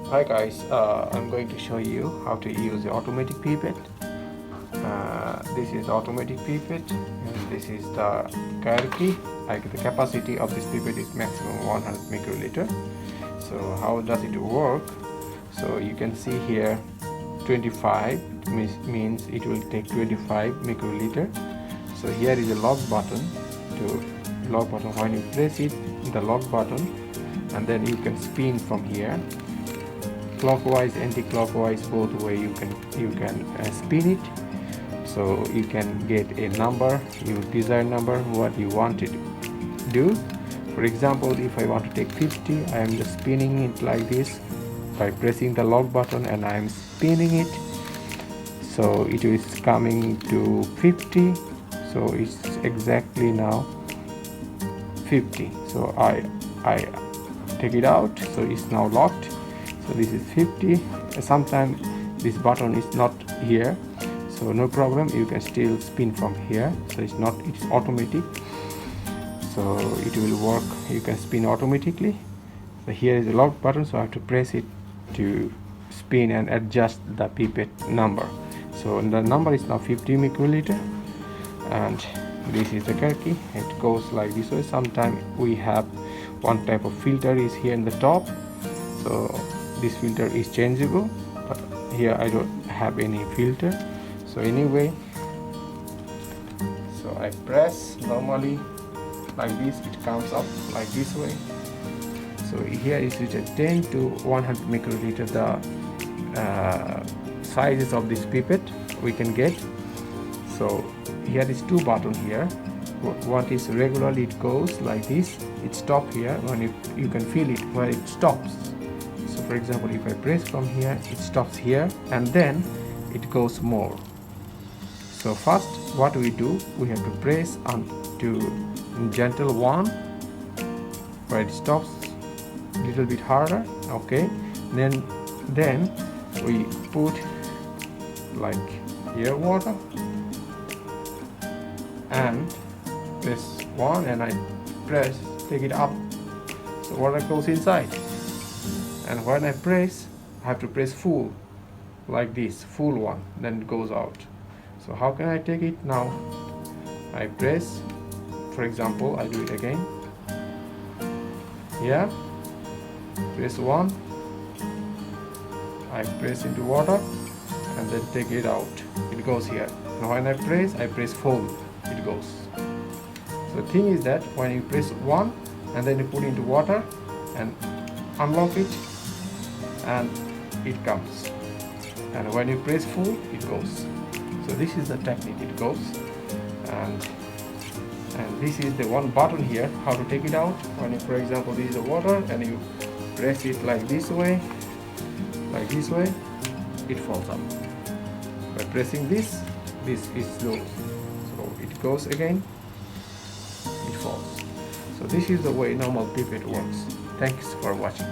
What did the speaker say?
Hi guys, I'm going to show you how to use the automatic pipet. This is the automatic pipet and this is the hierarchy. Like the capacity of this pipet is maximum 100 microliter. So how does it work? So you can see here 25 means it will take 25 microliter. So here is a lock button. When you press it, the lock button, and then you can spin from here clockwise, anti-clockwise, both way you can spin it, so you can get a number, your desired number, what you want to do. For example, if I want to take 50, I am just spinning it like this by pressing the lock button, and I am spinning it, so it is coming to 50. So it's exactly now 50. So I take it out, so it's now locked. So this is 50. Sometimes this button is not here, so no problem, you can still spin from here. So it's automatic, so it will work, you can spin automatically. So here is the lock button, so I have to press it to spin and adjust the pipet number. So the number is now 50 microliter, and this is the key. It goes like this way. Sometimes we have one type of filter is here in the top, so this filter is changeable, but here I don't have any filter. So anyway, so I press normally like this, it comes up like this way. So here is written 10 to 100 microliter, the sizes of this pipet we can get. So here is two buttons here. One is regularly, it goes like this, it stops here when you can feel it where it stops. So for example, if I press from here, it stops here, and then it goes more. So first what we do, we have to press on to gentle one where it stops, a little bit harder, okay. Then we put like here water and press one, and I press, take it up, so water goes inside. And when I press, I have to press full like this, full one, then it goes out. So how can I take it now? I press, for example, I do it again. Here, press one, I press into water and then take it out, it goes here. Now when I press full, it goes. So the thing is that when you press one and then you put into water and unlock it, and it comes, and when you press full, it goes. So this is the technique, it goes. And this is the one button here, how to take it out. When you, for example, this is the water and you press it like this way, it falls up. By pressing this is low, so it goes again, it falls. So this is the way normal pipet works. Thanks for watching.